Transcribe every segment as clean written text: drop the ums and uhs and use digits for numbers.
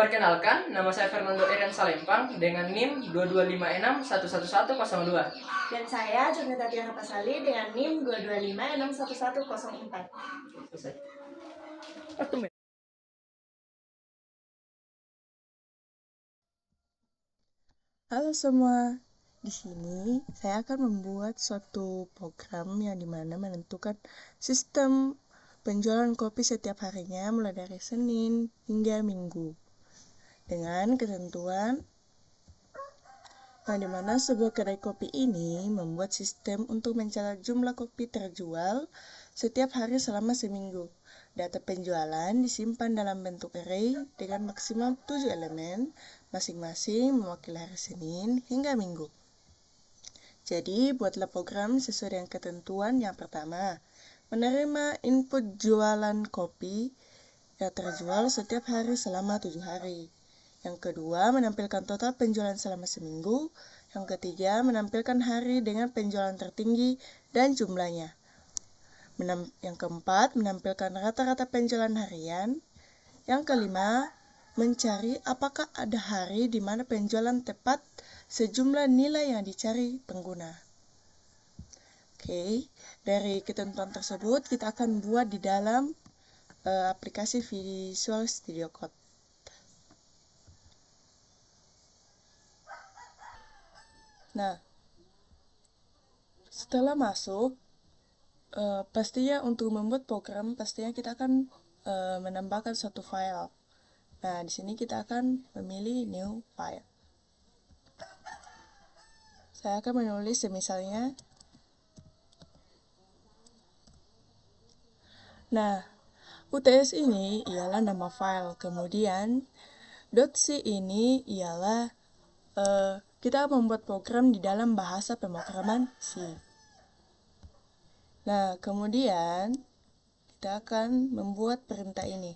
Perkenalkan, nama saya Fernando Irian Salempang dengan NIM 2256111102. Dan saya Junita Tiara Pasali dengan NIM 225611104. Selesai. Halo semua, di sini saya akan membuat suatu program yang dimana menentukan sistem penjualan kopi setiap harinya mulai dari Senin hingga Minggu dengan ketentuan yang dimana sebuah kedai kopi ini membuat sistem untuk mencatat jumlah kopi terjual setiap hari selama seminggu. Data penjualan disimpan dalam bentuk array dengan maksimal 7 elemen, masing-masing mewakili hari Senin hingga Minggu. Jadi, buatlah program sesuai dengan ketentuan yang pertama, menerima input jualan kopi yang terjual setiap hari selama 7 hari. Yang kedua, menampilkan total penjualan selama seminggu. Yang ketiga, menampilkan hari dengan penjualan tertinggi dan jumlahnya. Yang keempat, menampilkan rata-rata penjualan harian. Yang kelima, mencari apakah ada hari di mana penjualan tepat sejumlah nilai yang dicari pengguna. Oke, dari ketentuan tersebut kita akan buat di dalam aplikasi Visual Studio Code. Nah, setelah masuk, pastinya untuk membuat program, pastinya kita akan menambahkan suatu file. Nah, di sini kita akan memilih new file. Saya akan menulis misalnya. Nah, UTS ini ialah nama file. Kemudian, .c ini ialah kita membuat program di dalam bahasa pemrograman C. Nah, kemudian kita akan membuat perintah ini.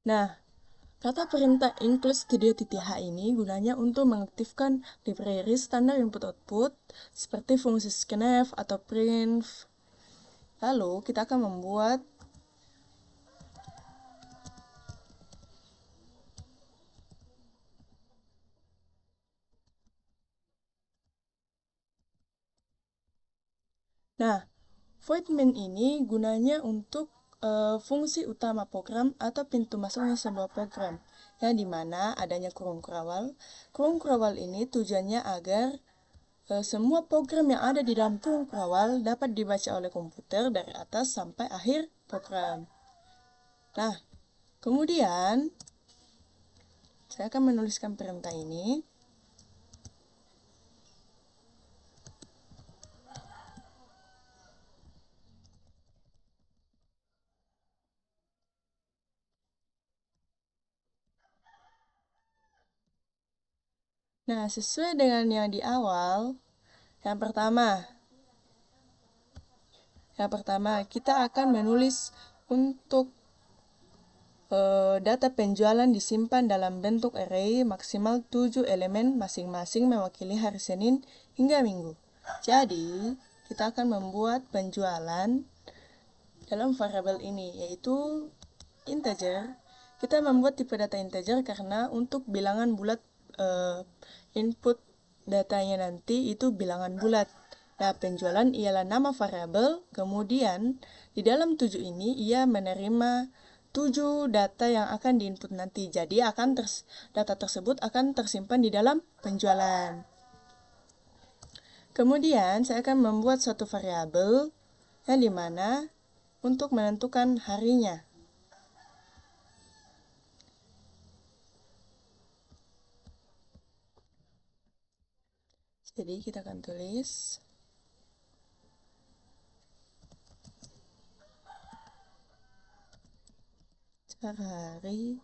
Nah, kata perintah include studio.h ini gunanya untuk mengaktifkan library standar input-output seperti fungsi scanf atau print. Lalu, kita akan membuat void main ini gunanya untuk fungsi utama program atau pintu masuknya sebuah program, yang dimana adanya kurung kurawal. Kurung kurawal ini tujuannya agar semua program yang ada di dalam kurung kurawal dapat dibaca oleh komputer dari atas sampai akhir program. Nah, kemudian saya akan menuliskan perintah ini. Nah, sesuai dengan yang di awal, yang pertama kita akan menulis untuk data penjualan disimpan dalam bentuk array maksimal 7 elemen, masing-masing mewakili hari Senin hingga Minggu. Jadi, kita akan membuat penjualan dalam variabel ini, yaitu integer. Kita membuat tipe data integer karena untuk bilangan bulat input datanya nanti itu bilangan bulat. Nah, penjualan ialah nama variabel, kemudian di dalam 7 ini ia menerima 7 data yang akan diinput nanti. Jadi data tersebut akan tersimpan di dalam penjualan. Kemudian saya akan membuat suatu variabel yang dimana untuk menentukan harinya. Jadi kita akan tulis hari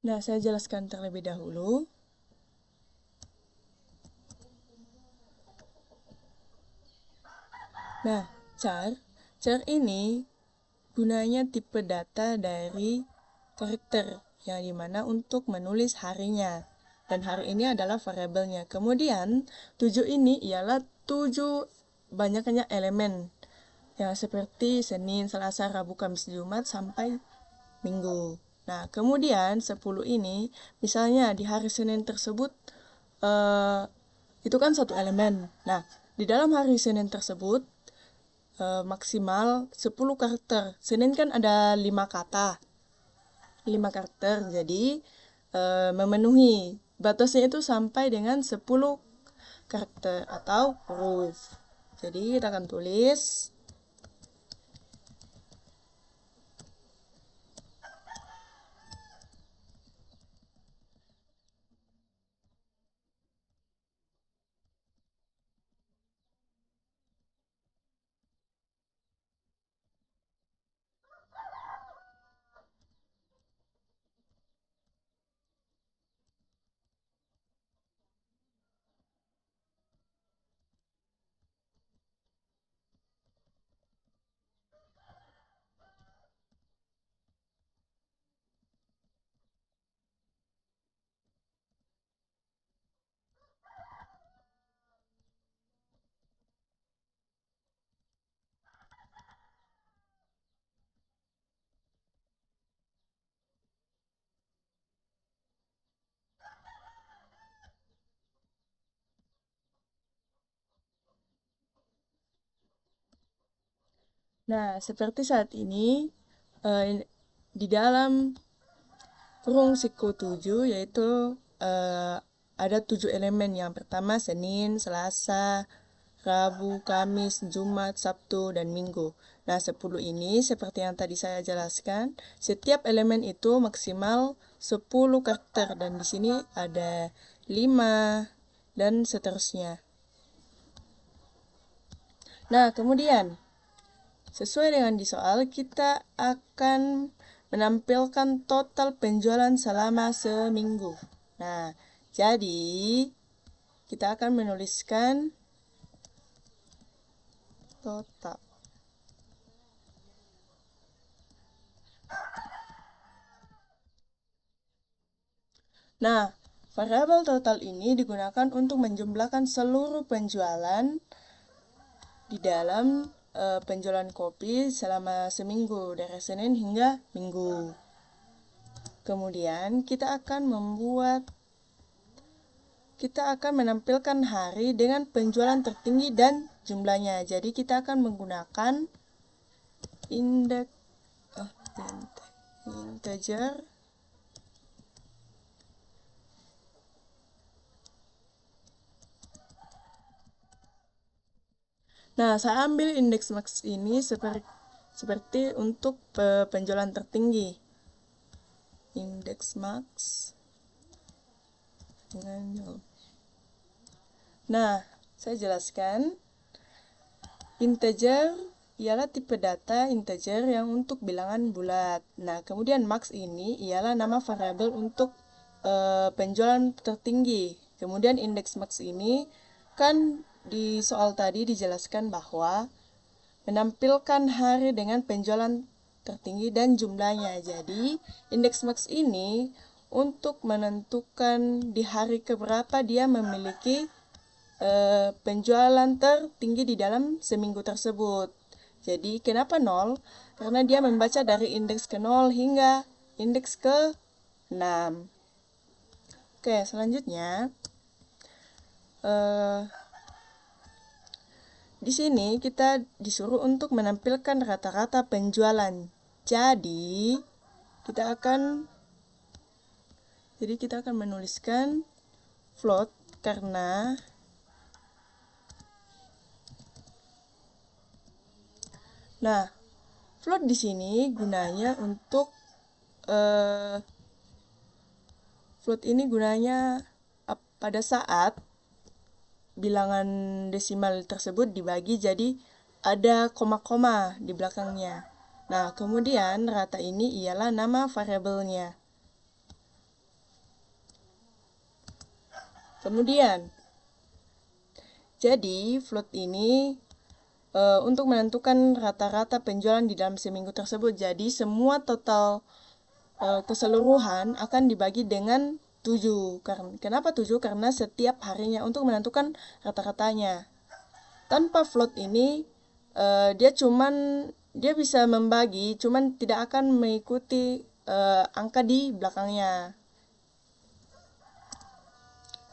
Nah, saya jelaskan terlebih dahulu. Nah, char ini gunanya tipe data dari karakter, yang dimana untuk menulis harinya. Dan hari ini adalah variabelnya. Kemudian, 7 ini ialah 7 banyaknya elemen, yang seperti Senin, Selasa, Rabu, Kamis, Jumat, sampai Minggu. Nah, kemudian 10 ini, misalnya di hari Senin tersebut, itu kan satu elemen. Nah, di dalam hari Senin tersebut, maksimal 10 karakter. Senin kan ada 5 kata. 5 karakter. Jadi memenuhi batasnya itu sampai dengan 10 karakter atau huruf. Jadi kita akan tulis Nah, seperti saat ini, di dalam kurung siku 7, yaitu ada 7 elemen. Yang pertama Senin, Selasa, Rabu, Kamis, Jumat, Sabtu, dan Minggu. Nah, 10 ini seperti yang tadi saya jelaskan, setiap elemen itu maksimal 10 karakter, dan di sini ada 5 dan seterusnya. Nah, kemudian sesuai dengan di soal, kita akan menampilkan total penjualan selama seminggu. Nah, jadi kita akan menuliskan total. Nah, variabel total ini digunakan untuk menjumlahkan seluruh penjualan di dalam penjualan kopi selama seminggu, dari Senin hingga Minggu. Kemudian kita akan menampilkan hari dengan penjualan tertinggi dan jumlahnya. Jadi kita akan menggunakan integer. Nah, saya ambil indeks max ini seperti untuk penjualan tertinggi. Indeks max dengan. Nah, saya jelaskan. Integer ialah tipe data integer yang untuk bilangan bulat. Nah, kemudian max ini ialah nama variabel untuk penjualan tertinggi. Kemudian indeks max ini kan di soal tadi dijelaskan bahwa menampilkan hari dengan penjualan tertinggi dan jumlahnya. Jadi, indeks max ini untuk menentukan di hari keberapa dia memiliki penjualan tertinggi di dalam seminggu tersebut. Jadi, kenapa 0? Karena dia membaca dari indeks ke 0 hingga indeks ke 6. Oke, selanjutnya di sini kita disuruh untuk menampilkan rata-rata penjualan. Jadi kita akan menuliskan float, karena float di sini gunanya untuk pada saat bilangan desimal tersebut dibagi jadi ada koma-koma di belakangnya. Nah, kemudian rata ini ialah nama variabelnya. Kemudian, jadi float ini untuk menentukan rata-rata penjualan di dalam seminggu tersebut. Jadi semua total keseluruhan akan dibagi dengan 7. Kenapa 7? Karena setiap harinya untuk menentukan rata-ratanya. Tanpa float ini dia bisa membagi, cuman tidak akan mengikuti angka di belakangnya.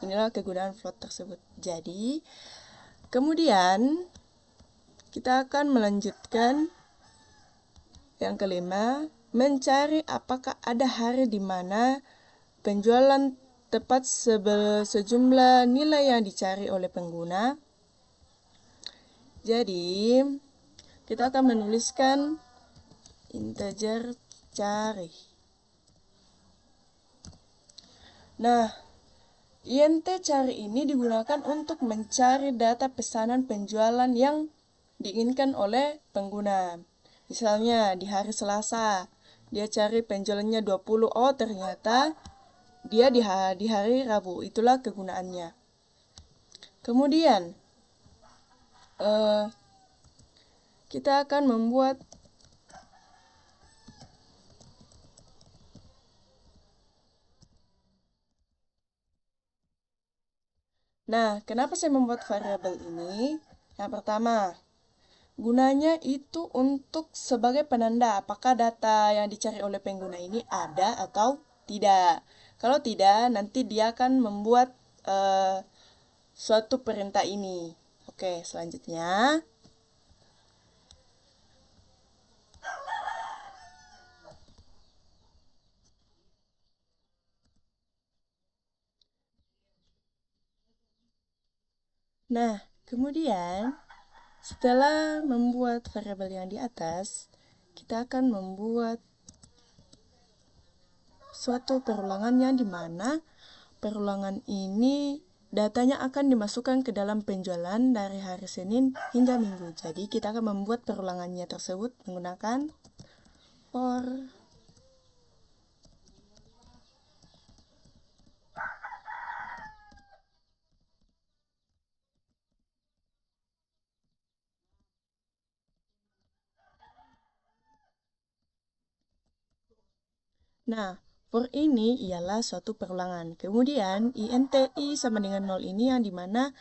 Inilah kegunaan float tersebut. Jadi, kemudian kita akan melanjutkan yang kelima, mencari apakah ada hari di mana penjualan tepat sejumlah nilai yang dicari oleh pengguna. Jadi, kita akan menuliskan integer cari. Nah, int cari ini digunakan untuk mencari data pesanan penjualan yang diinginkan oleh pengguna. Misalnya di hari Selasa, dia cari penjualannya 20. Oh, ternyata dia di hari Rabu. Itulah kegunaannya. Kemudian, kita akan membuat Nah, kenapa saya membuat variabel ini? Yang pertama, gunanya itu untuk sebagai penanda apakah data yang dicari oleh pengguna ini ada atau tidak. Kalau tidak, nanti dia akan membuat suatu perintah ini. Oke, selanjutnya. Nah, kemudian setelah membuat variabel yang di atas, kita akan membuat suatu perulangan yang dimana perulangan ini datanya akan dimasukkan ke dalam penjualan dari hari Senin hingga Minggu. Jadi kita akan membuat perulangannya tersebut menggunakan for. Nah, for ini ialah suatu perulangan. Kemudian, int i sama dengan 0 ini yang dimana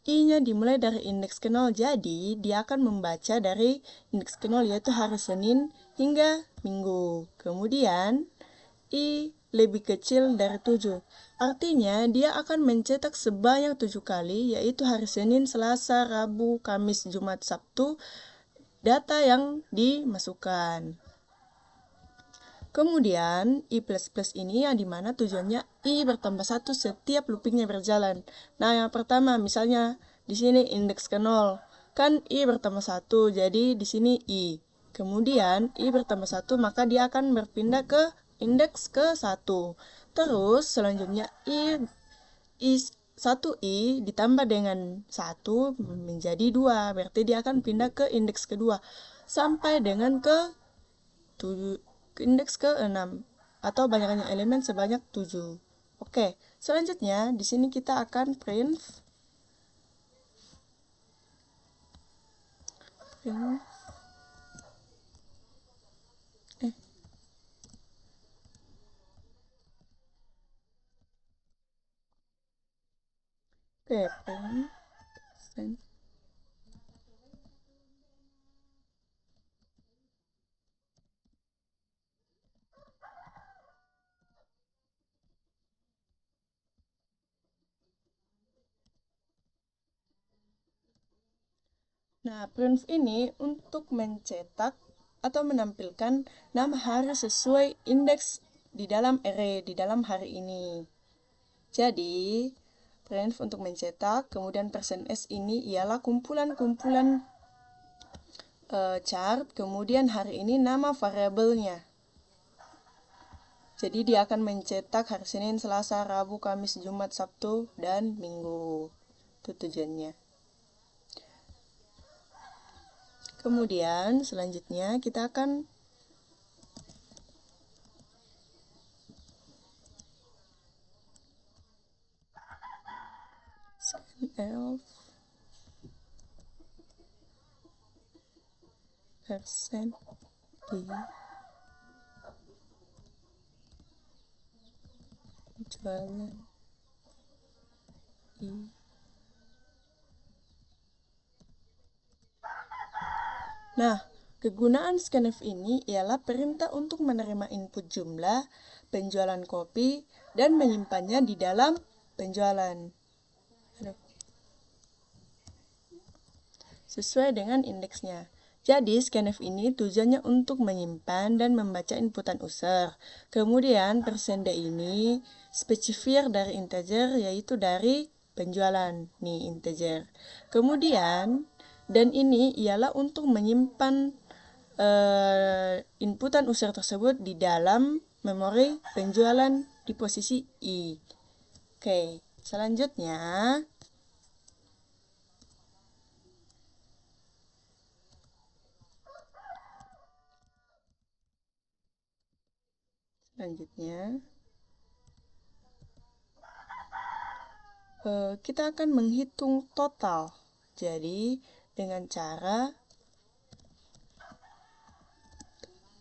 i-nya dimulai dari indeks ke 0. Jadi, dia akan membaca dari indeks ke 0 yaitu hari Senin hingga Minggu. Kemudian, i lebih kecil dari 7. Artinya, dia akan mencetak sebanyak 7 kali, yaitu hari Senin, Selasa, Rabu, Kamis, Jumat, Sabtu, data yang dimasukkan. Kemudian, i++ ini yang dimana tujuannya i bertambah 1 setiap loopingnya berjalan. Nah, yang pertama, misalnya di sini indeks ke 0. Kan i bertambah 1, jadi di sini i. Kemudian, i bertambah 1, maka dia akan berpindah ke indeks ke 1. Terus, selanjutnya i 1i ditambah dengan 1 menjadi 2. Berarti dia akan pindah ke indeks kedua. Sampai dengan ke indeks ke-6 atau banyaknya elemen sebanyak 7. Oke, selanjutnya di sini kita akan print print. Nah, print ini untuk mencetak atau menampilkan nama hari sesuai indeks di dalam array, di dalam hari ini. Jadi, print untuk mencetak, kemudian %s ini ialah kumpulan-kumpulan chart, kemudian hari ini nama variabelnya. Jadi dia akan mencetak hari Senin, Selasa, Rabu, Kamis, Jumat, Sabtu, dan Minggu. Itu tujuannya. Kemudian selanjutnya kita akan persen di penjualan I. Nah, kegunaan scanf ini ialah perintah untuk menerima input jumlah penjualan kopi dan menyimpannya di dalam penjualan. Sesuai dengan indeksnya. Jadi, scanf ini tujuannya untuk menyimpan dan membaca inputan user. Kemudian, persen D ini spesifier dari integer, yaitu dari penjualan. Nih, integer. Kemudian, dan ini ialah untuk menyimpan inputan user tersebut di dalam memori penjualan di posisi I. Oke, selanjutnya kita akan menghitung total. Jadi dengan cara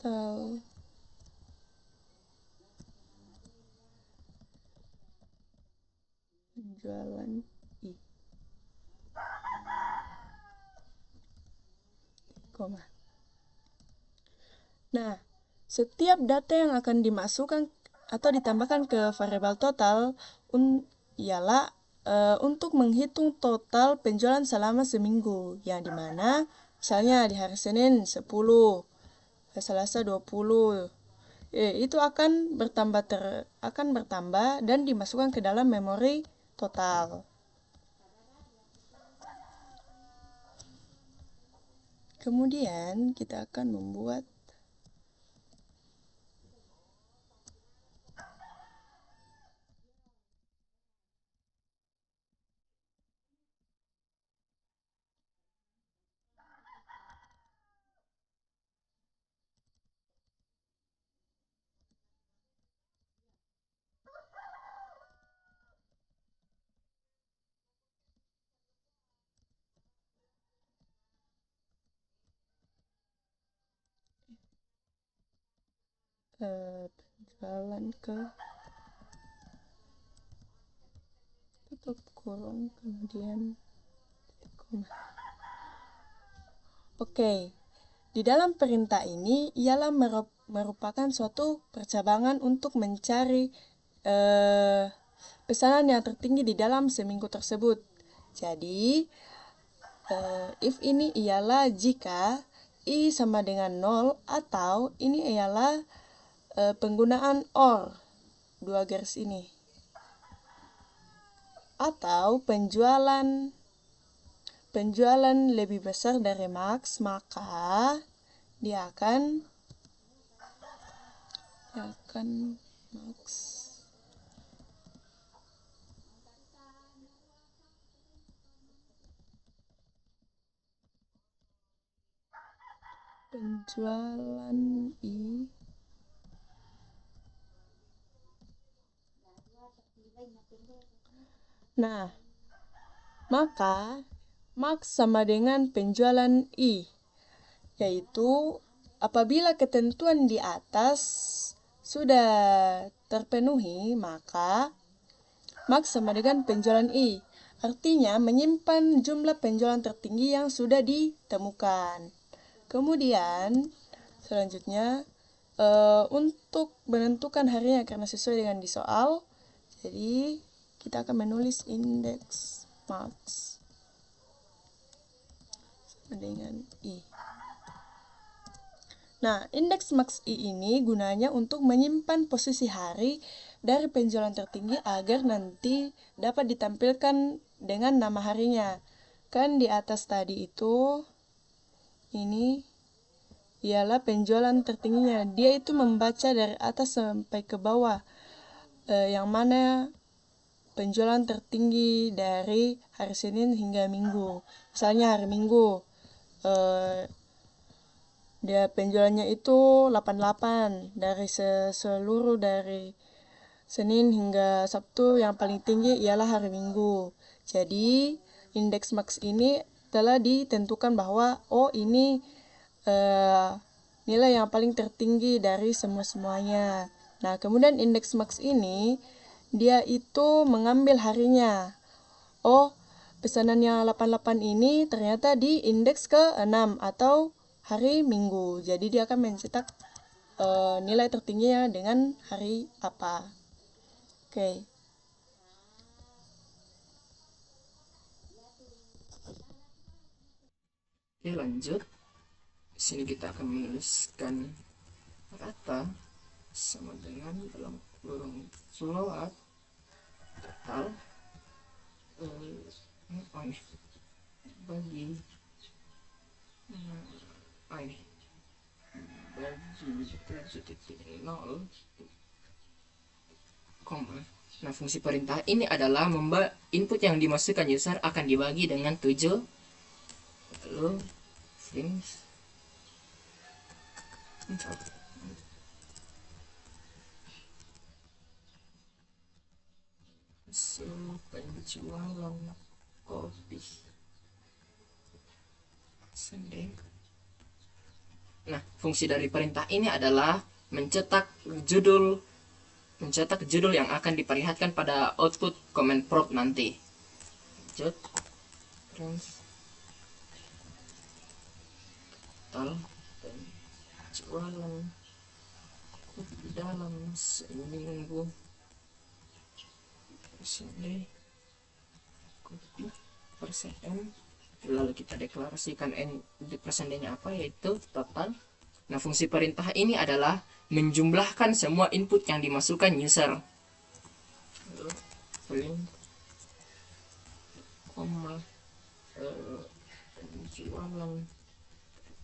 total penjualan I, koma. Nah, setiap data yang akan dimasukkan atau ditambahkan ke variabel total ialah untuk menghitung total penjualan selama seminggu, yang dimana misalnya di hari Senin 10, hari Selasa 20, itu akan bertambah dan dimasukkan ke dalam memori total. Kemudian kita akan membuat penjualan ke tutup kurung kemudian koma. Oke, di dalam perintah ini ialah merupakan suatu percabangan untuk mencari pesanan yang tertinggi di dalam seminggu tersebut. Jadi if ini ialah jika I sama dengan 0, atau ini ialah penggunaan OR, dua garis ini, atau penjualan lebih besar dari max, maka dia akan max. Penjualan I Nah, maka max sama dengan penjualan I, yaitu apabila ketentuan di atas sudah terpenuhi, maka max sama dengan penjualan I. Artinya menyimpan jumlah penjualan tertinggi yang sudah ditemukan. Kemudian selanjutnya untuk menentukan harinya karena sesuai dengan di soal, jadi kita akan menulis indeks max sama dengan I. Nah, indeks max I ini gunanya untuk menyimpan posisi hari dari penjualan tertinggi agar nanti dapat ditampilkan dengan nama harinya. Kan di atas tadi itu ini ialah penjualan tertingginya. Dia itu membaca dari atas sampai ke bawah, yang mana penjualan tertinggi dari hari Senin hingga Minggu. Misalnya hari Minggu, dia penjualannya itu 88 dari seluruh dari Senin hingga Sabtu, yang paling tinggi ialah hari Minggu. Jadi indeks max ini telah ditentukan bahwa ini nilai yang paling tertinggi dari semuanya. Nah, kemudian indeks max ini dia itu mengambil harinya. Oh, pesanan yang 88 ini ternyata di indeks ke-6 atau hari Minggu. Jadi dia akan mencetak nilai tertingginya dengan hari apa. Oke. Oke, lanjut. Di sini kita akan menuliskan rata sama dengan dalam kurung float total ini bagi ini bagi 7.0 koma. Nah, fungsi perintah ini adalah input yang dimasukkan user akan dibagi dengan 7, lalu strings penjualan kopi sendiri. Nah, fungsi dari perintah ini adalah mencetak judul yang akan diperlihatkan pada output command prompt nanti. Lanjut. Total penjualan dalam seminggu sini kopi persen n, lalu kita deklarasikan n di persen d-nya apa, yaitu total. Nah, fungsi perintah ini adalah menjumlahkan semua input yang dimasukkan user. Lalu print koma penjualan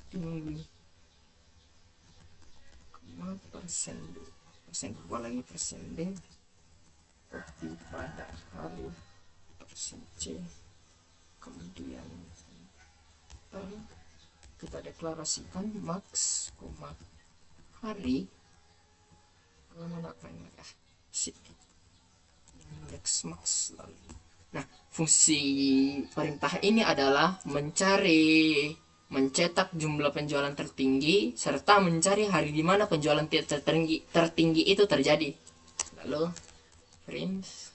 tinggi koma persen lagi persen d kopi pada hari persen c, kemudian kita deklarasikan max koma hari mana indeks max lalu. Nah, fungsi perintah ini adalah mencetak jumlah penjualan tertinggi serta mencari hari di mana penjualan tertinggi itu terjadi. Lalu print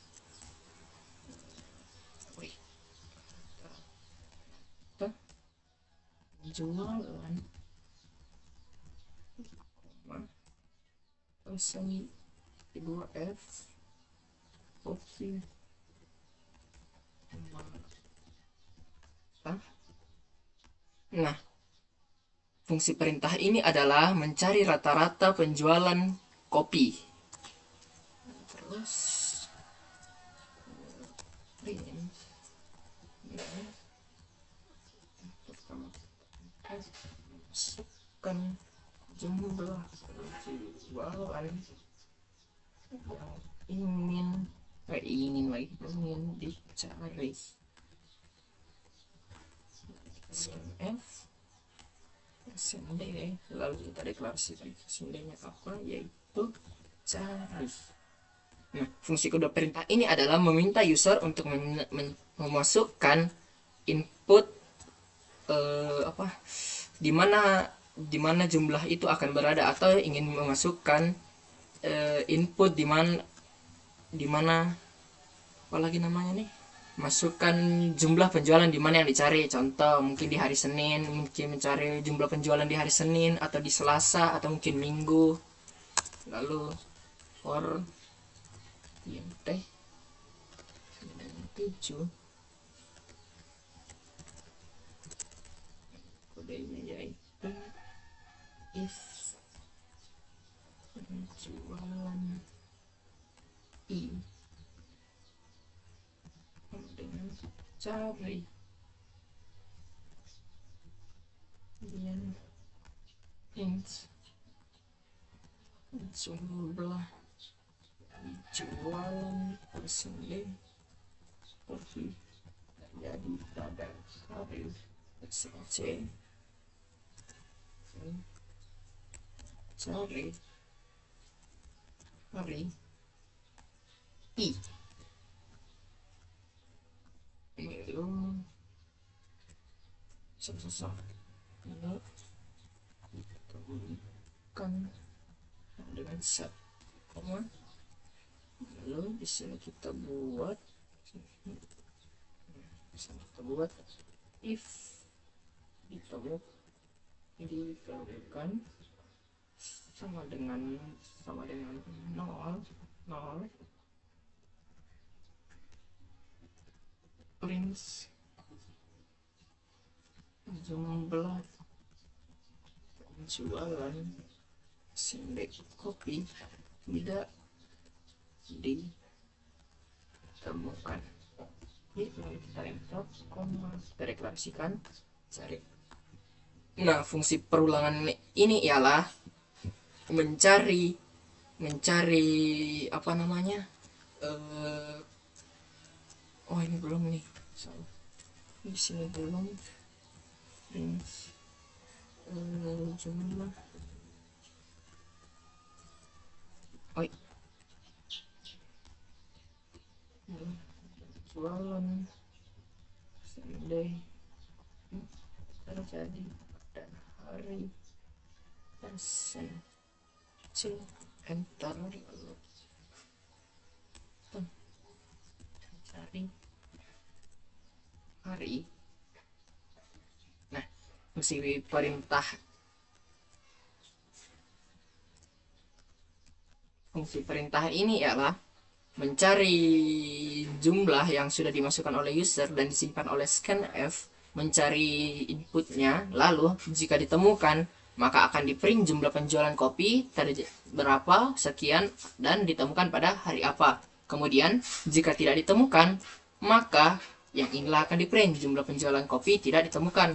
penjualan persen 2f kopi. Nah, fungsi perintah ini adalah mencari rata-rata penjualan kopi. Terus masukkan jumlah penjualan yang ingin dicari. F persen D, lalu kita deklarasikan persen D-nya apa, yaitu cari. Nah, fungsi kedua perintah ini adalah meminta user untuk memasukkan input di mana jumlah itu akan berada, atau ingin memasukkan input di mana apalagi namanya nih, masukkan jumlah penjualan di mana yang dicari. Contoh, mungkin di hari Senin, mungkin mencari jumlah penjualan di hari Senin, atau di Selasa, atau mungkin Minggu. Lalu for int 7 kodenya yaitu if penjualan i dengan cari kemudian int jumlah jualan persen D kopi jadi pada hari persen C, cari hari I. Ini susah ini kan dengan set koma, lalu di sini kita buat if ditemukan sama dengan 0 print jumlah penjualan single copy tidak ditemukan. Lalu kita enter, kita deklarasikan cari. Nah, fungsi perulangan ini ialah mencari apa namanya, oh ini belum nih, di sini belum jumlah jualan Sunday terjadi pada hari persen enter, lalu cari hari. Nah, fungsi perintah ini ialah mencari jumlah yang sudah dimasukkan oleh user dan disimpan oleh scanf, mencari inputnya, lalu jika ditemukan maka akan di-print jumlah penjualan kopi tadi berapa, sekian, dan ditemukan pada hari apa. Kemudian jika tidak ditemukan maka yang inilah akan di-print jumlah penjualan kopi tidak ditemukan.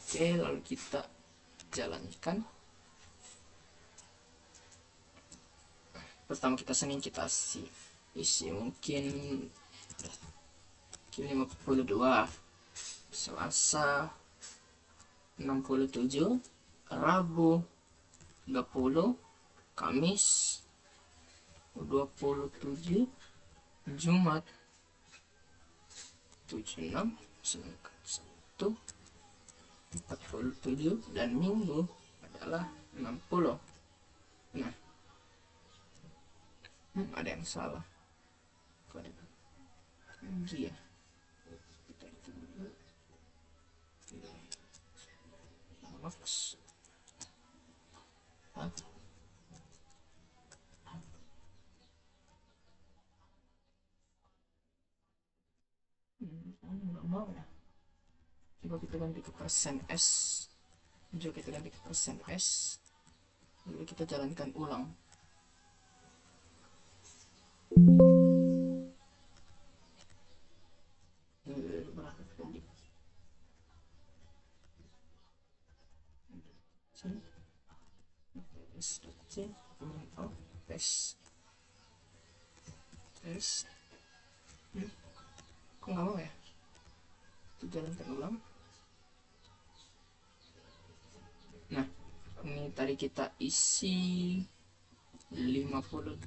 Oke, lalu kita jalankan. Pertama kita Senin kita isi mungkin 52, Selasa 67, Rabu 30, Kamis 27, Jumat 76, Senin 1 47, dan Minggu adalah 60. Nah, ada yang salah. Iya. Max. Nggak mau ya. Coba kita ganti ke persen S. Lalu kita jalankan ulang. Tes. Kok nggak mau ya? Kita jalankan ulang. Nah, ini tadi kita isi 50.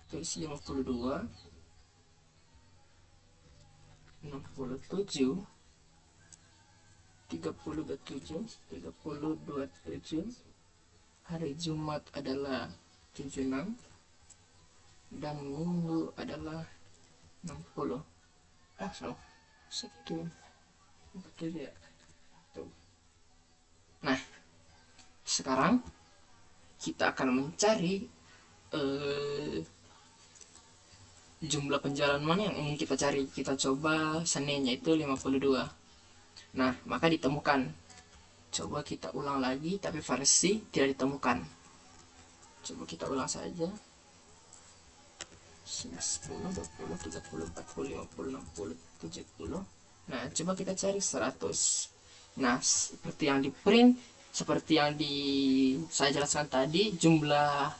Kita isi 52, 67, 30 hari Jumat adalah 76 dan Minggu adalah 60. Salah sekian betul ya. Tuh. Nah, sekarang kita akan mencari jumlah penjualan mana yang ingin kita cari. Kita coba Senin, yaitu 52. Nah, maka ditemukan. Coba kita ulang lagi, tapi versi tidak ditemukan. Coba kita ulang saja. 10, 20, 30, 40, 50, 60, 70. Nah, coba kita cari 100. Nah, seperti yang di print, seperti yang saya jelaskan tadi, jumlah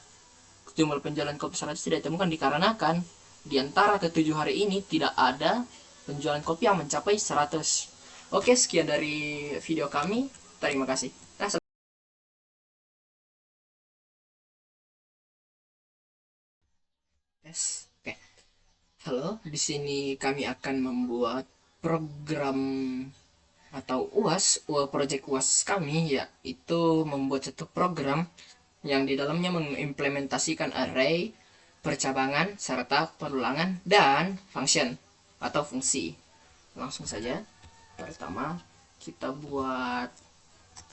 penjualan kopi 100 tidak ditemukan dikarenakan di antara ke-7 hari ini tidak ada penjualan kopi yang mencapai 100. Oke, sekian dari video kami. Terima kasih. Nah, Oke. Halo, di sini kami akan membuat program atau UAS, project UAS kami yaitu membuat satu program yang di dalamnya mengimplementasikan array, percabangan, serta perulangan dan function atau fungsi. Langsung saja. Pertama kita buat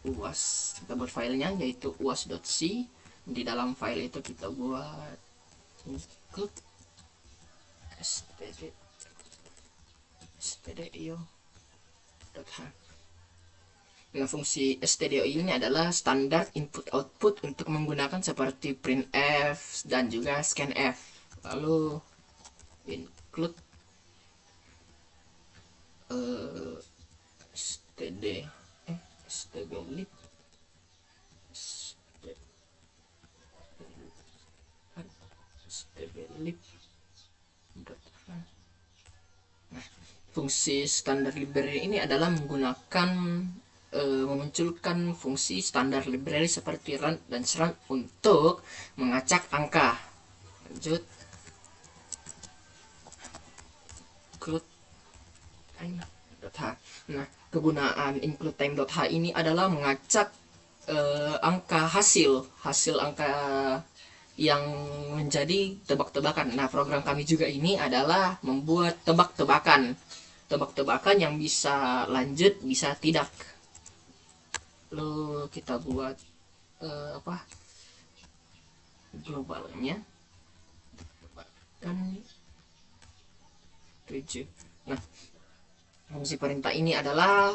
UAS, kita buat filenya yaitu uas.c. Di dalam file itu kita buat include stdio.h. Nah, fungsi stdio ini adalah standar input output untuk menggunakan seperti printf dan juga scanf. Lalu include stdlib Nah, fungsi standar library ini adalah menggunakan memunculkan fungsi standar library seperti run dan run untuk mengacak angka. Lanjut, include time.h. Nah, kegunaan include time.h ini adalah mengacak angka hasil angka yang menjadi tebak-tebakan. Nah, program kami juga ini adalah membuat tebak-tebakan yang bisa lanjut, bisa tidak. Lalu kita buat globalnya kan 7. Nah, fungsi perintah ini adalah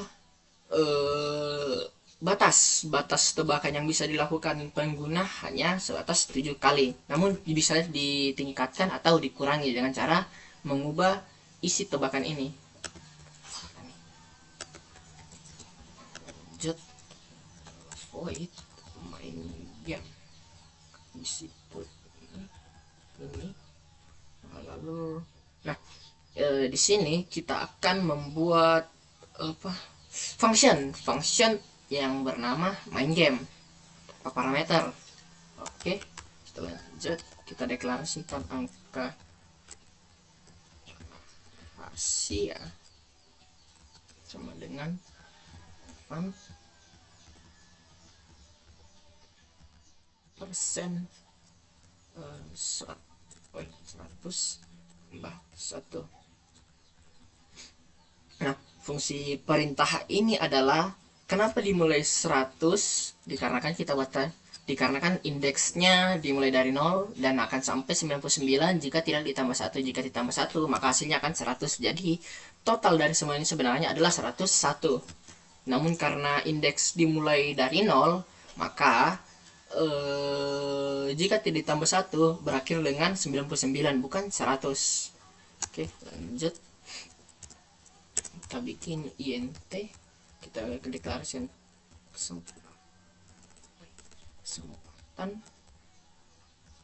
batas tebakan yang bisa dilakukan pengguna hanya sebatas 7 kali. Namun bisa ditingkatkan atau dikurangi dengan cara mengubah isi tebakan ini. Lanjut, void main game isi put ini. Lalu di sini kita akan membuat function yang bernama main game tanpa parameter. Oke, setelah lanjut kita deklarasikan angka rahasia sama dengan persen 100 tambah 1. Nah, fungsi perintah ini adalah kenapa dimulai 100? Dikarenakan indeksnya dimulai dari 0 dan akan sampai 99 jika tidak ditambah 1. Jika ditambah 1 maka hasilnya akan 100. Jadi total dari semua ini sebenarnya adalah 101. Namun karena indeks dimulai dari 0, maka jika tidak ditambah 1 berakhir dengan 99 bukan 100. Oke, lanjut. Kita bikin int, kita deklarasikan kesempatan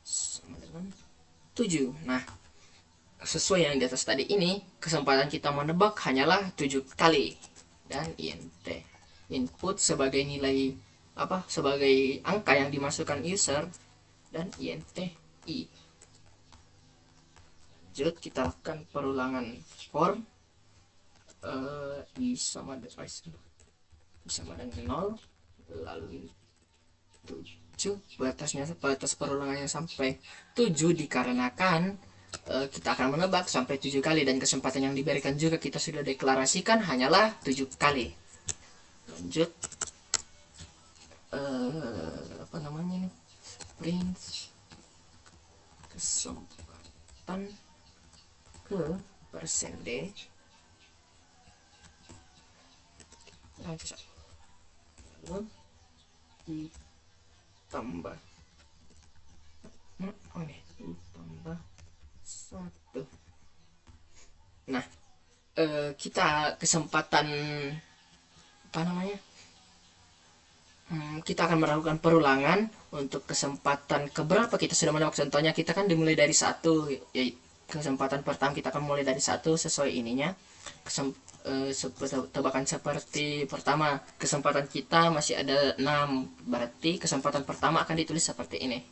sama dengan 7. Nah, sesuai yang di atas tadi ini, kesempatan kita menebak hanyalah 7 kali. Dan int input sebagai nilai sebagai angka yang dimasukkan user, dan int i. Lanjut, kita lakukan perulangan for i sama dengan 0, lalu 7. Batas perulangannya sampai 7 dikarenakan kita akan menebak sampai 7 kali, dan kesempatan yang diberikan juga kita sudah deklarasikan hanyalah 7 kali. Lanjut, print kesempatan ke persen d lalu ditambah 1. Nah, kita kesempatan kita akan melakukan perulangan untuk kesempatan keberapa kita sudah menebak. Contohnya kita kan dimulai dari 1, yaitu kesempatan pertama kita akan mulai dari 1 sesuai ininya. Tebakan seperti pertama, kesempatan kita masih ada 6, berarti kesempatan pertama akan ditulis seperti ini.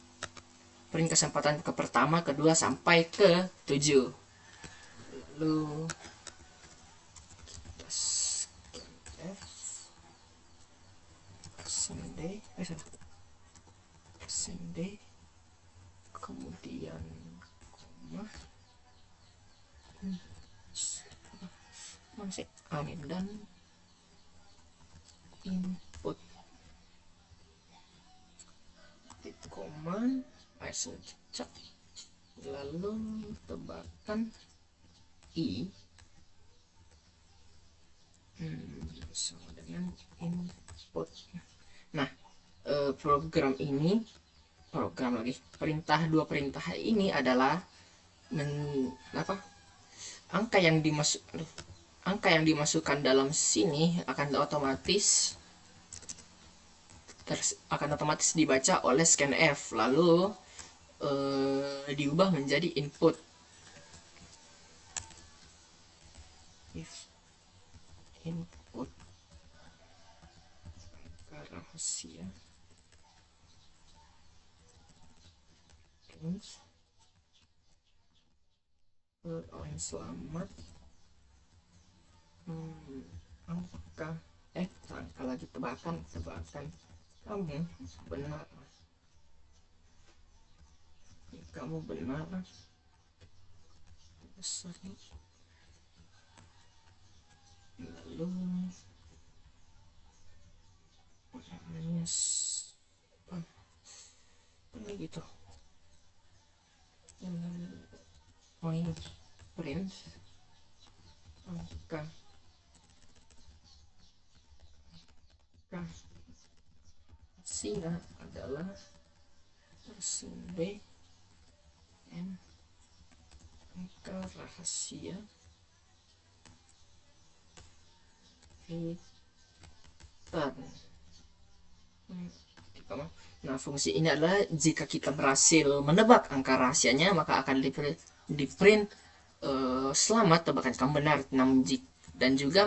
Print kesempatan ke pertama, kedua sampai ke 7. Lalu kita scanf persen D, kemudian koma, masih angin dan input, koma, cek, lalu tebakan I sama dengan input. Nah, dua perintah ini adalah angka yang dimasukkan dalam sini akan otomatis dibaca oleh scanf, lalu diubah menjadi input. If input angka rahasia orang selamat, angka lagi tebakan kamu benar besarnya, lalu namanya apa gitu, ini print angka rahasia adalah persen D N angka rahasia return. Nah, fungsi ini adalah jika kita berhasil menebak angka rahasianya, maka akan di print selamat tebakan kamu benar 6 jik, dan juga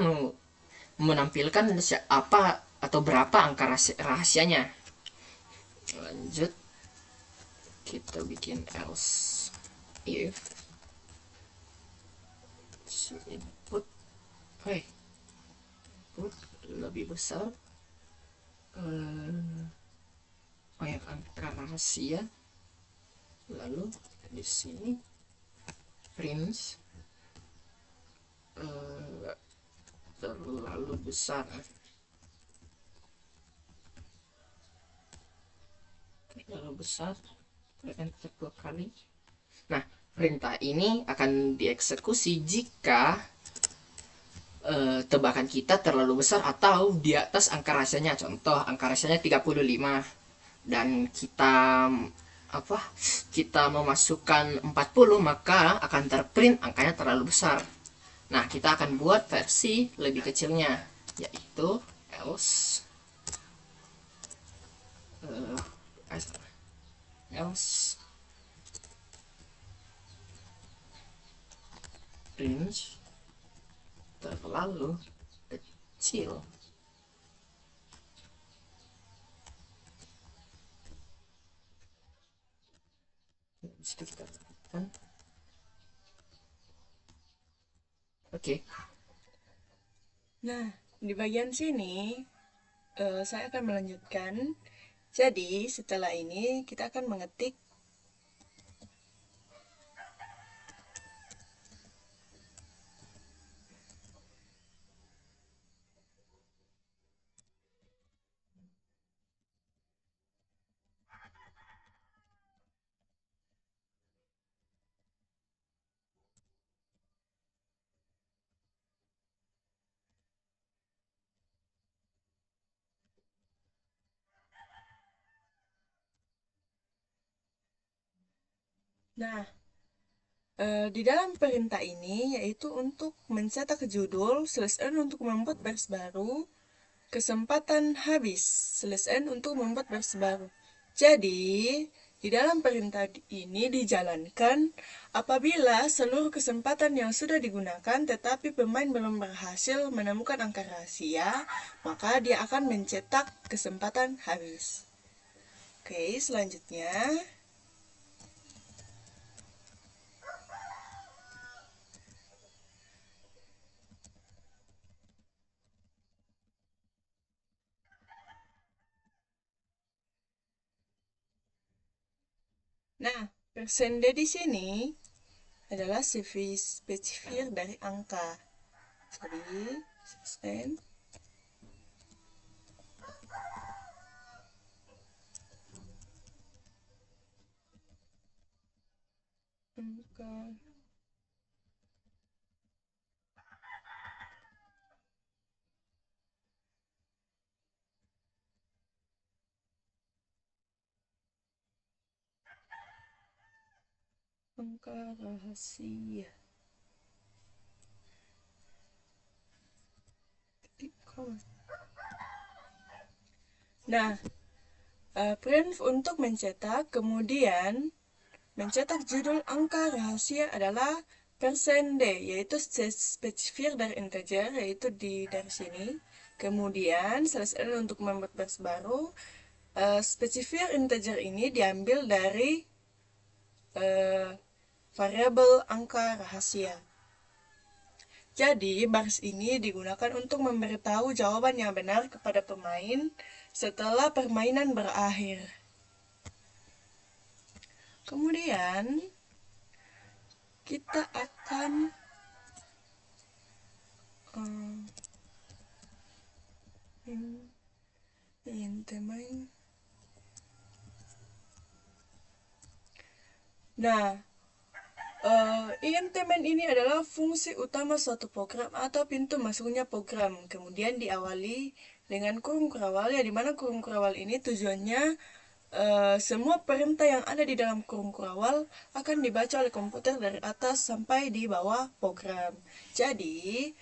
menampilkan apa atau berapa angka rahasianya. Lanjut, kita bikin else if input lebih besar angka rahasia, lalu di sini print terlalu besar, enter 2 kali. Nah, perintah ini akan dieksekusi jika tebakan kita terlalu besar atau di atas angka rahasianya. Contoh, angka rahasianya 35 dan kita memasukkan 40, maka akan terprint angkanya terlalu besar. Nah, kita akan buat versi lebih kecilnya, yaitu else range terlalu kecil. Bisa kita tekan. Oke. Nah, di bagian sini saya akan melanjutkan. Jadi, setelah ini kita akan mengetik di dalam perintah ini yaitu untuk mencetak judul /n untuk membuat baris baru, kesempatan habis /n untuk membuat baris baru. Jadi, di dalam perintah ini dijalankan apabila seluruh kesempatan yang sudah digunakan tetapi pemain belum berhasil menemukan angka rahasia, maka dia akan mencetak kesempatan habis. Oke, selanjutnya Nah, persen D di sini adalah spesifik dari angka. Jadi, persen angka angka rahasia. Titik koma. Nah, print untuk mencetak, kemudian mencetak judul angka rahasia adalah persen D, yaitu spesifik dari integer, yaitu dari sini. Kemudian, selesai untuk membuat baris baru, spesifik integer ini diambil dari variabel angka rahasia. Jadi, baris ini digunakan untuk memberitahu jawaban yang benar kepada pemain setelah permainan berakhir. Kemudian, kita akan Nah, intemen ini adalah fungsi utama suatu program atau pintu masuknya program. Kemudian diawali dengan kurung kurawal, ya dimana kurung kurawal ini tujuannya semua perintah yang ada di dalam kurung kurawal akan dibaca oleh komputer dari atas sampai di bawah program. Jadi,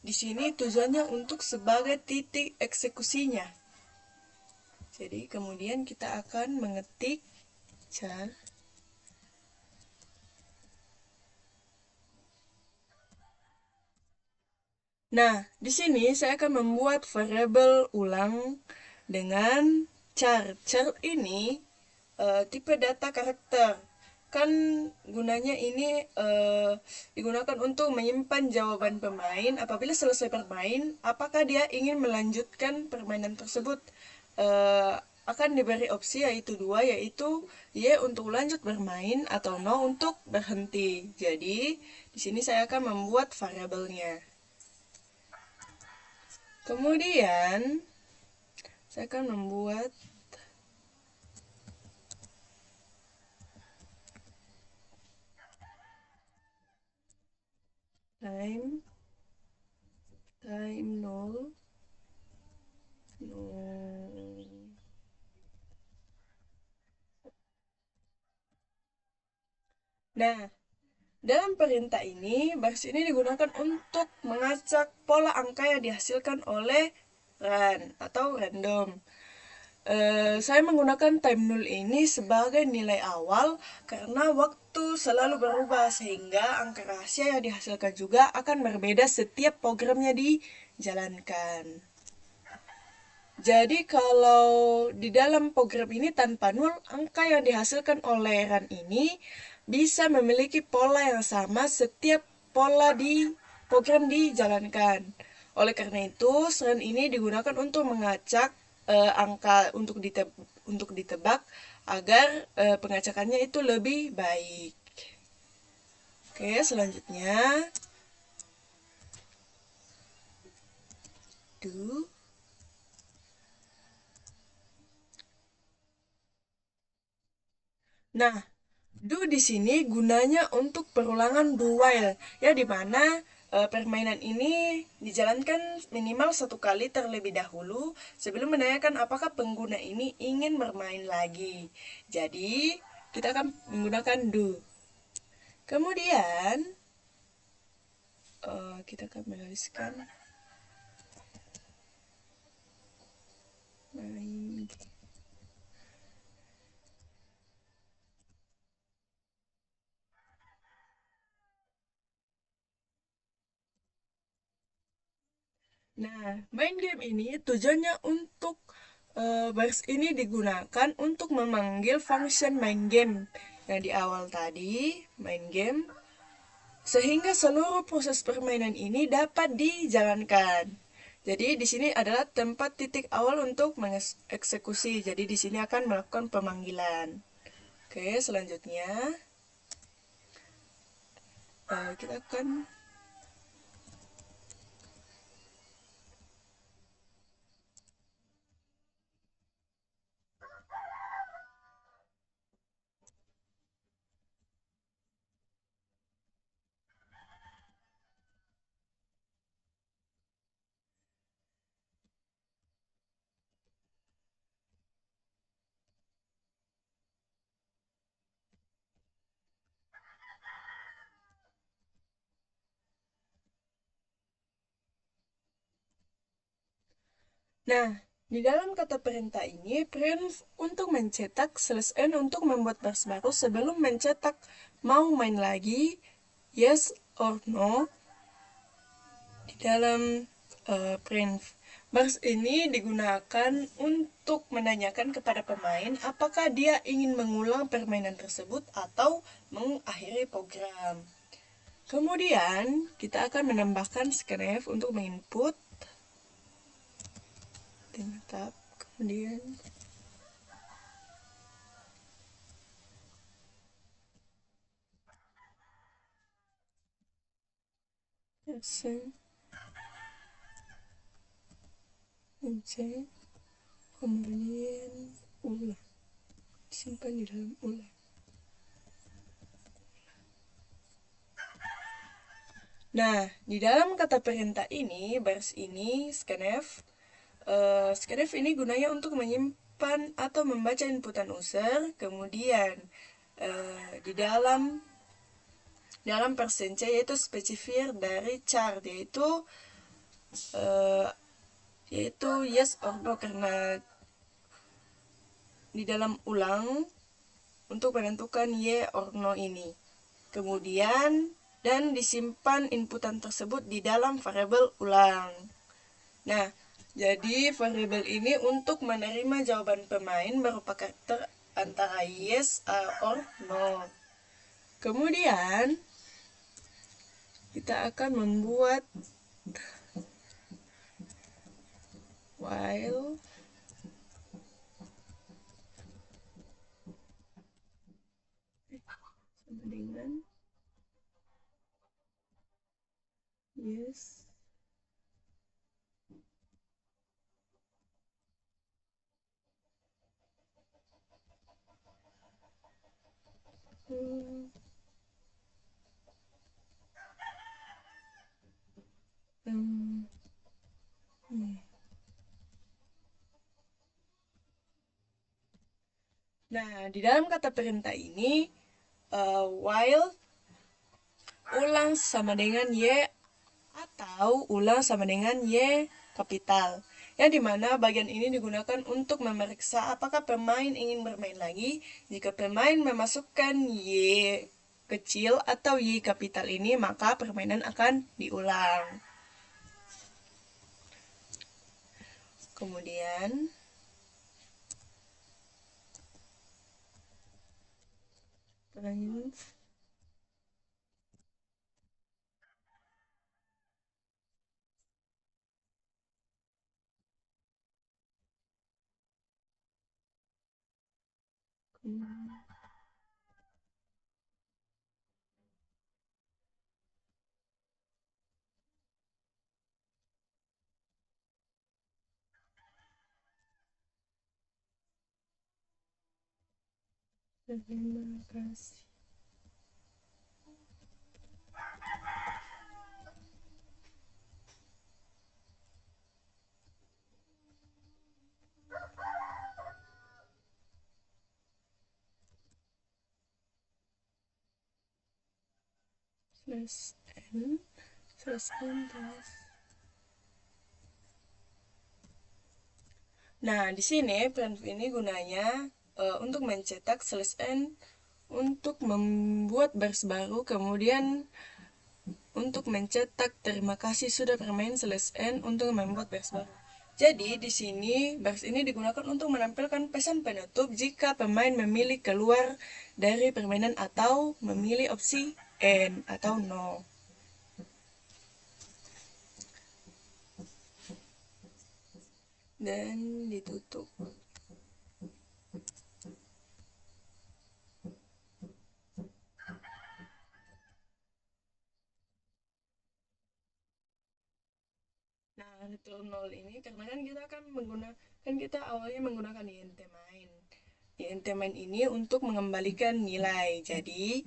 di sini tujuannya untuk sebagai titik eksekusinya. Jadi kemudian kita akan mengetik char. Nah, di sini saya akan membuat variabel ulang dengan char. Char ini tipe data karakter. Kan gunanya ini digunakan untuk menyimpan jawaban pemain apabila selesai bermain, apakah dia ingin melanjutkan permainan tersebut. Akan diberi opsi yaitu dua, yaitu Y untuk lanjut bermain atau No untuk berhenti. Jadi, di sini saya akan membuat variabelnya. Kemudian, saya akan membuat time 0 Nah, dalam perintah ini, baris ini digunakan untuk mengacak pola angka yang dihasilkan oleh run atau random. Saya menggunakan time 0 ini sebagai nilai awal karena waktu selalu berubah sehingga angka rahasia yang dihasilkan juga akan berbeda setiap programnya dijalankan. Jadi kalau di dalam program ini tanpa 0, angka yang dihasilkan oleh run ini bisa memiliki pola yang sama setiap pola di program dijalankan. Oleh karena itu, run ini digunakan untuk mengacak angka untuk ditebak agar pengacakannya itu lebih baik. Oke, selanjutnya do. Nah, do di sini gunanya untuk perulangan do while, ya dimana permainan ini dijalankan minimal 1 kali terlebih dahulu sebelum menanyakan apakah pengguna ini ingin bermain lagi. Jadi, kita akan menggunakan do. Kemudian, kita akan menuliskan main. Nah, main game ini tujuannya untuk baris ini digunakan untuk memanggil function main game yang di awal tadi, main game, sehingga seluruh proses permainan ini dapat dijalankan. Jadi di sini adalah tempat titik awal untuk mengeksekusi. Jadi di sini akan melakukan pemanggilan. Oke, selanjutnya kita akan Nah, di dalam kata perintah ini, print untuk mencetak /n untuk membuat baris baru sebelum mencetak mau main lagi, yes or no, di dalam print. Baris ini digunakan untuk menanyakan kepada pemain apakah dia ingin mengulang permainan tersebut atau mengakhiri program. Kemudian, kita akan menambahkan scanf untuk menginput tab, kemudian kemudian ulang, simpan di dalam ulang. Nah, di dalam kata perintah ini, baris ini, scanf, scanf ini gunanya untuk menyimpan atau membaca inputan user, kemudian di dalam %c yaitu spesifier dari char, yaitu yes or no, karena di dalam ulang untuk menentukan ye or no ini. Kemudian dan disimpan inputan tersebut di dalam variabel ulang. Nah, jadi variabel ini untuk menerima jawaban pemain berupa karakter antara yes or no. Kemudian kita akan membuat while sama dengan yes Nah, di dalam kata perintah ini, while ulang sama dengan y atau ulang sama dengan y kapital. Yang dimana bagian ini digunakan untuk memeriksa apakah pemain ingin bermain lagi. Jika pemain memasukkan y kecil atau y kapital ini, maka permainan akan diulang. Kemudian terima kasih. Nah, di sini print ini gunanya untuk mencetak /n untuk membuat baris baru, kemudian untuk mencetak terima kasih sudah bermain /n untuk membuat baris baru. Jadi di sini baris ini digunakan untuk menampilkan pesan penutup jika pemain memilih keluar dari permainan atau memilih opsi N atau no. dan ditutup. Nah, return 0 ini karena kan kita akan menggunakan, kita awalnya menggunakan int main. Int main ini untuk mengembalikan nilai. Jadi,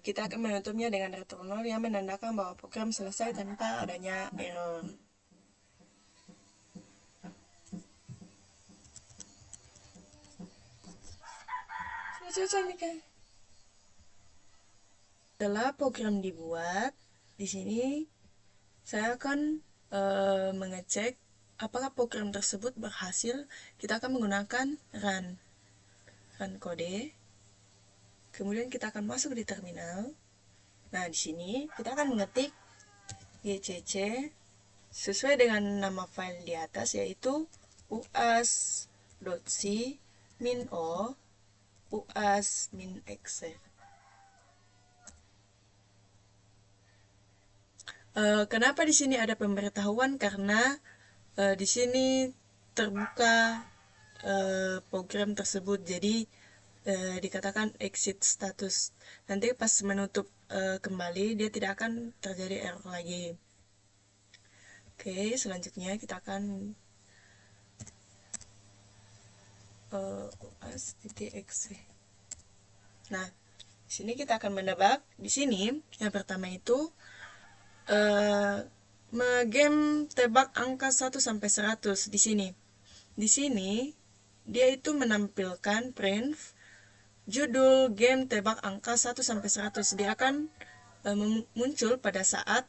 kita akan menutupnya dengan return 0 yang menandakan bahwa program selesai tanpa adanya error. Setelah program dibuat, di sini saya akan mengecek apakah program tersebut berhasil. Kita akan menggunakan run kode. Kemudian kita akan masuk di terminal. Nah, di sini kita akan mengetik gcc sesuai dengan nama file di atas, yaitu uas.c -o uas-exe. Kenapa di sini ada pemberitahuan? Karena di sini terbuka program tersebut, jadi dikatakan exit status. Nanti pas menutup kembali, dia tidak akan terjadi error lagi. Oke, selanjutnya kita akan uas.exe. Nah, di sini kita akan menebak. Di sini yang pertama itu game tebak angka 1 sampai 100 di sini. Di sini dia itu menampilkan print judul game tebak angka 1 sampai 100. Dia akan muncul pada saat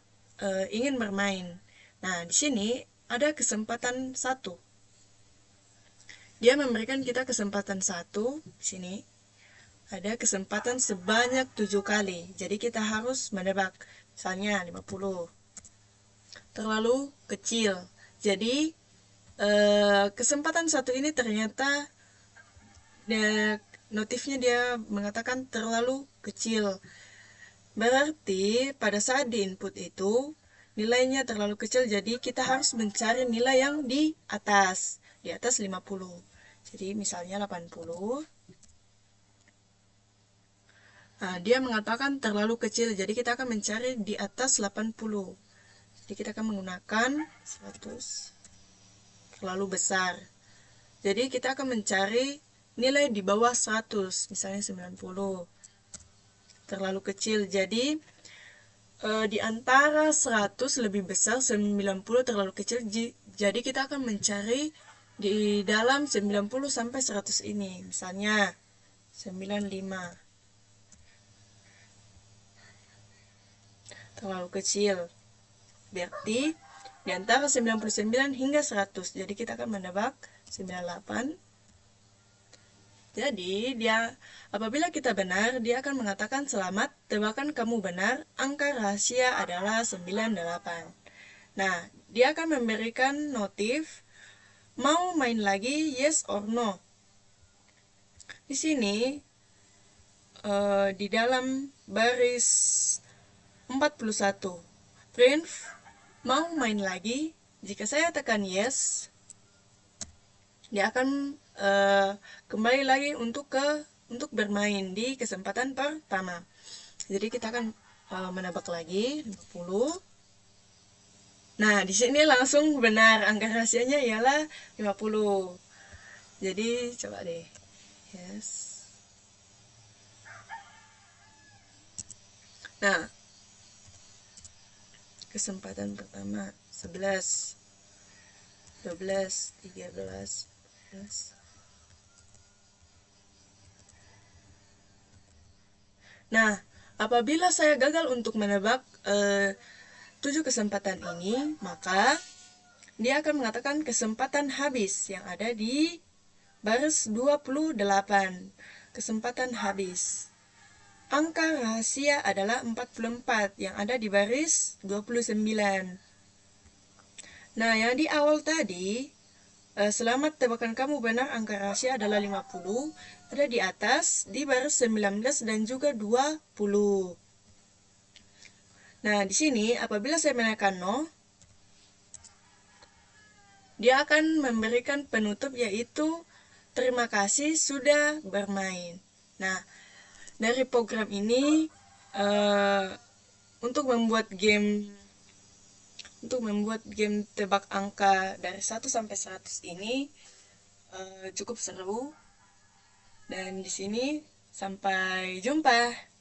ingin bermain. Nah, di sini ada kesempatan 1. Dia memberikan kita kesempatan 1 di sini. Ada kesempatan sebanyak 7 kali. Jadi kita harus menebak. Misalnya 50. Terlalu kecil. Jadi kesempatan 1 ini ternyata notifnya dia mengatakan terlalu kecil. Berarti pada saat di input itu nilainya terlalu kecil, jadi kita harus mencari nilai yang di atas 50. Jadi misalnya 80. Nah, dia mengatakan terlalu kecil, jadi kita akan mencari di atas 80. Jadi kita akan menggunakan 100. Terlalu besar. Jadi kita akan mencari nilai di bawah 100, misalnya 90. Terlalu kecil, jadi di antara 100 lebih besar, 90 terlalu kecil, jadi kita akan mencari di dalam 90 sampai 100 ini, misalnya 95. Terlalu kecil, berarti di antara 99 hingga 100, jadi kita akan menebak 98. Jadi apabila kita benar, dia akan mengatakan selamat, tebakan kamu benar, angka rahasia adalah 98. Nah, dia akan memberikan notif mau main lagi, yes or no. Di sini di dalam baris 41 print mau main lagi. Jika saya tekan yes, dia akan kembali lagi untuk bermain di kesempatan pertama. Jadi kita akan menebak lagi 50. Nah, di sini langsung benar, angka rahasianya ialah 50. Jadi coba deh. Yes. Nah, kesempatan pertama 11, 12, 13, 14. Nah, apabila saya gagal untuk menebak 7 kesempatan ini, maka dia akan mengatakan kesempatan habis yang ada di baris 28. Kesempatan habis. Angka rahasia adalah 44 yang ada di baris 29. Nah, yang di awal tadi, selamat tebakan kamu benar, angka rahasia adalah 50, ada di atas di baris 19 dan juga 20. Nah, di sini apabila saya menekan no, dia akan memberikan penutup yaitu terima kasih sudah bermain. Nah, dari program ini untuk membuat game tebak angka dari 1 sampai 100 ini cukup seru. Dan di sini sampai jumpa.